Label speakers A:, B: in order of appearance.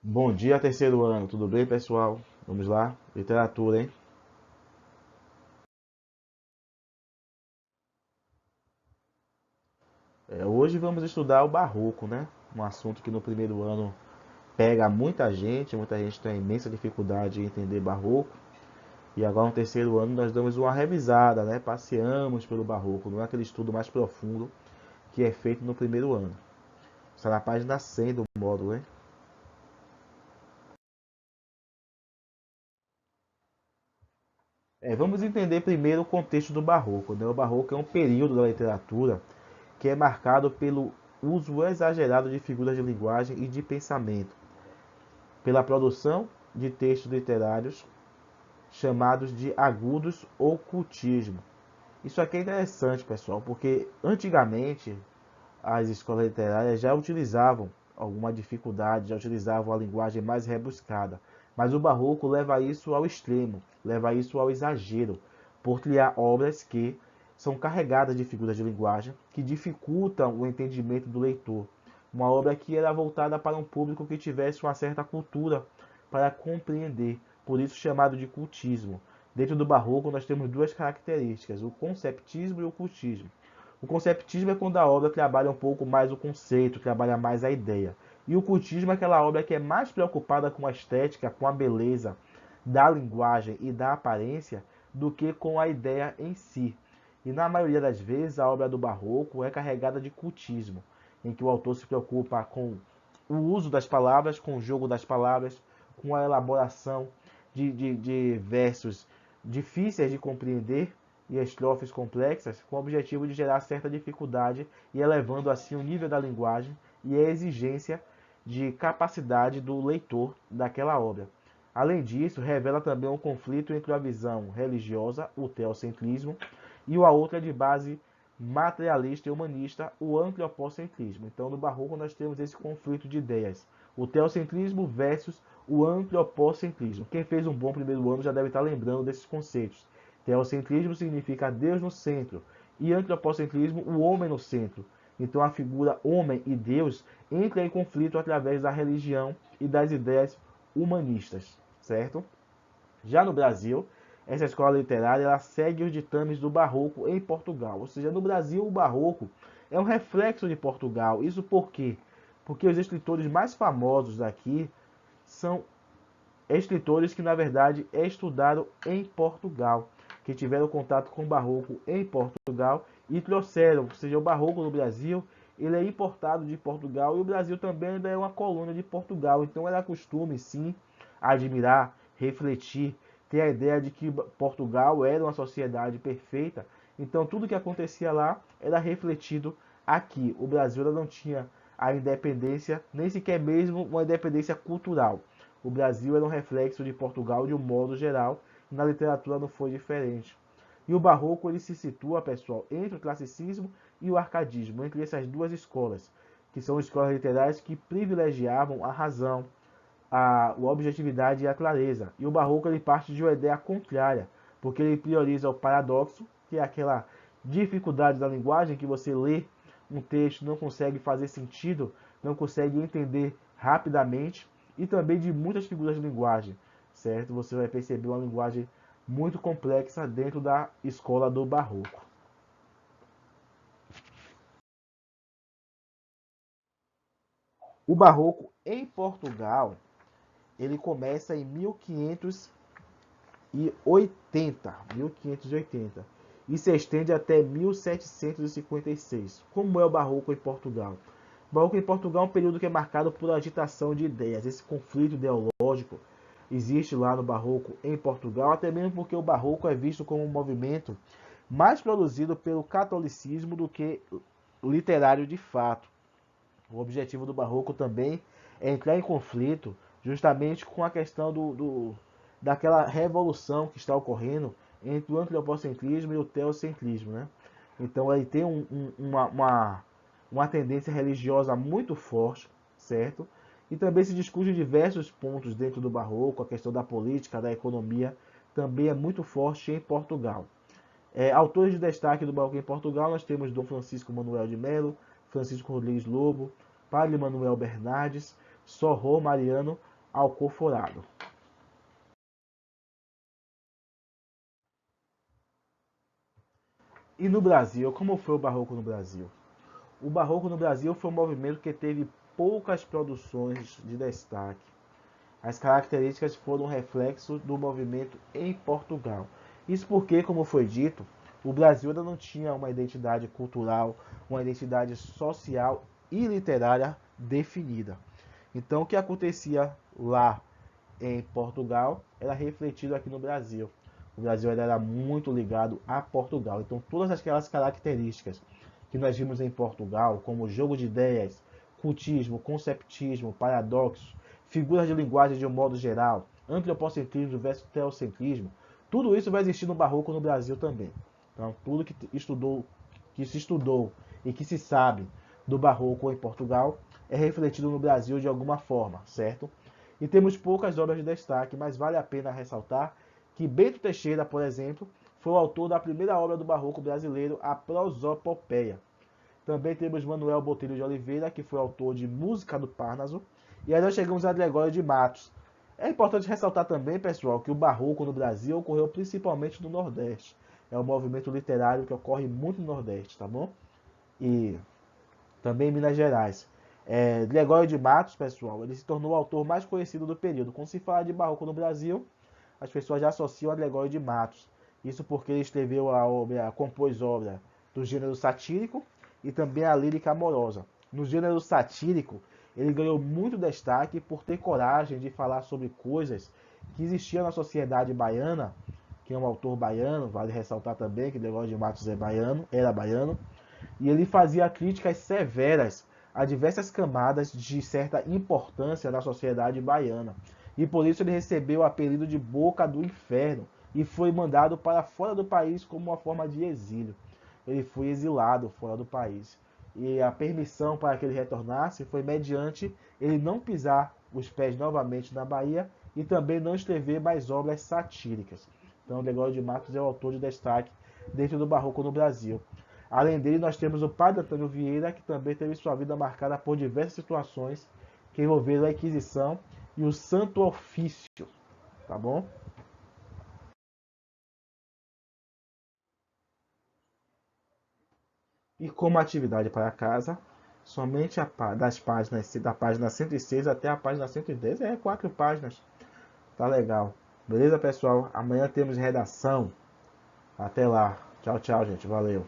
A: Bom dia, terceiro ano. Tudo bem, pessoal? Vamos lá? Literatura, hein? Hoje vamos estudar o Barroco, né? Um assunto que no primeiro ano pega muita gente tem imensa dificuldade em entender Barroco. E agora no terceiro ano nós damos uma revisada, né? Passeamos pelo Barroco, não é aquele estudo mais profundo que é feito no primeiro ano. Está na página 100 do módulo, hein? Vamos entender primeiro o contexto do Barroco, né? O Barroco é um período da literatura que é marcado pelo uso exagerado de figuras de linguagem e de pensamento, pela produção de textos literários chamados de agudos ou cultismo. Isso aqui é interessante, pessoal, porque antigamente as escolas literárias já utilizavam alguma dificuldade, já utilizavam a linguagem mais rebuscada. Mas o barroco leva isso ao extremo, leva isso ao exagero, por criar obras que são carregadas de figuras de linguagem que dificultam o entendimento do leitor. Uma obra que era voltada para um público que tivesse uma certa cultura para compreender, por isso chamado de cultismo. Dentro do barroco nós temos duas características, o conceptismo e o cultismo. O conceptismo é quando a obra trabalha um pouco mais o conceito, trabalha mais a ideia. E o cultismo é aquela obra que é mais preocupada com a estética, com a beleza da linguagem e da aparência do que com a ideia em si. E na maioria das vezes a obra do barroco é carregada de cultismo, em que o autor se preocupa com o uso das palavras, com o jogo das palavras, com a elaboração de versos difíceis de compreender e estrofes complexas, com o objetivo de gerar certa dificuldade e elevando assim o nível da linguagem e a exigência de capacidade do leitor daquela obra. Além disso, revela também um conflito entre a visão religiosa, o teocentrismo, e a outra de base materialista e humanista, o antropocentrismo. Então, no Barroco, nós temos esse conflito de ideias, o teocentrismo versus o antropocentrismo. Quem fez um bom primeiro ano já deve estar lembrando desses conceitos. Teocentrismo significa Deus no centro e antropocentrismo, o homem no centro. Então a figura homem e Deus entra em conflito através da religião e das ideias humanistas, certo? Já no Brasil, essa escola literária ela segue os ditames do Barroco em Portugal. Ou seja, no Brasil o Barroco é um reflexo de Portugal. Isso por quê? Porque os escritores mais famosos daqui são escritores que na verdade estudaram em Portugal, que tiveram contato com o Barroco em Portugal e trouxeram, ou seja, o Barroco no Brasil, ele é importado de Portugal e o Brasil também ainda é uma colônia de Portugal, então era costume sim admirar, refletir, ter a ideia de que Portugal era uma sociedade perfeita, então tudo que acontecia lá era refletido aqui. O Brasil não tinha a independência, nem sequer mesmo uma independência cultural. O Brasil era um reflexo de Portugal de um modo geral, e na literatura não foi diferente. E o barroco ele se situa, pessoal, entre o classicismo e o arcadismo, entre essas duas escolas, que são escolas literárias que privilegiavam a razão, a objetividade e a clareza. E o barroco ele parte de uma ideia contrária, porque ele prioriza o paradoxo, que é aquela dificuldade da linguagem que você lê um texto não consegue fazer sentido, não consegue entender rapidamente, e também de muitas figuras de linguagem, certo? Você vai perceber uma linguagem muito complexa dentro da escola do barroco. O barroco em Portugal, ele começa em 1580 e se estende até 1756. Como é o barroco em Portugal? O barroco em Portugal é um período que é marcado por agitação de ideias. Esse conflito ideológico existe lá no barroco em Portugal, até mesmo porque o barroco é visto como um movimento mais produzido pelo catolicismo do que literário de fato. O objetivo do barroco também é entrar em conflito justamente com a questão daquela revolução que está ocorrendo entre o antropocentrismo e o teocentrismo, né? Então ele tem uma tendência religiosa muito forte, certo? E também se discute diversos pontos dentro do barroco, a questão da política, da economia, também é muito forte em Portugal. Autores de destaque do barroco em Portugal, nós temos Dom Francisco Manuel de Melo, Francisco Rodrigues Lobo, Padre Manuel Bernardes, Sorro Mariano, alcoforado. E no Brasil, como foi o Barroco no Brasil? O Barroco no Brasil foi um movimento que teve poucas produções de destaque. As características foram reflexo do movimento em Portugal. Isso porque, como foi dito, o Brasil ainda não tinha uma identidade cultural, uma identidade social e literária definida. Então, o que acontecia lá em Portugal era refletido aqui no Brasil. O Brasil era muito ligado a Portugal. Então, todas aquelas características que nós vimos em Portugal, como jogo de ideias, cultismo, conceptismo, paradoxos, figuras de linguagem de um modo geral, antropocentrismo versus teocentrismo, tudo isso vai existir no Barroco no Brasil também. Então, tudo que se estudou e que se sabe do Barroco em Portugal é refletido no Brasil de alguma forma, certo? E temos poucas obras de destaque, mas vale a pena ressaltar que Bento Teixeira, por exemplo, foi o autor da primeira obra do Barroco brasileiro, a Prosopopeia. Também temos Manuel Botelho de Oliveira, que foi autor de Música do Parnaso. E aí nós chegamos a Gregório de Matos. É importante ressaltar também, pessoal, que o Barroco no Brasil ocorreu principalmente no Nordeste. É um movimento literário que ocorre muito no Nordeste, tá bom? E também em Minas Gerais. Gregório de Matos, pessoal, ele se tornou o autor mais conhecido do período. Quando se fala de Barroco no Brasil, as pessoas já associam a Gregório de Matos. Isso porque ele escreveu a obra, compôs obra do gênero satírico e também a lírica amorosa. No gênero satírico, ele ganhou muito destaque por ter coragem de falar sobre coisas que existiam na sociedade baiana, que é um autor baiano, vale ressaltar também que Gregório de Matos era baiano, e ele fazia críticas severas a diversas camadas de certa importância na sociedade baiana. E por isso ele recebeu o apelido de Boca do Inferno e foi mandado para fora do país como uma forma de exílio. Ele foi exilado fora do país. E a permissão para que ele retornasse foi mediante ele não pisar os pés novamente na Bahia e também não escrever mais obras satíricas. Então, Gregório de Matos é o autor de destaque dentro do Barroco no Brasil. Além dele, nós temos o Padre Antônio Vieira, que também teve sua vida marcada por diversas situações que envolveram a Inquisição e o Santo Ofício, tá bom? E como atividade para casa, somente das páginas, da página 106 até a página 110, 4 páginas, tá legal. Beleza, pessoal? Amanhã temos redação. Até lá. Tchau, tchau, gente. Valeu.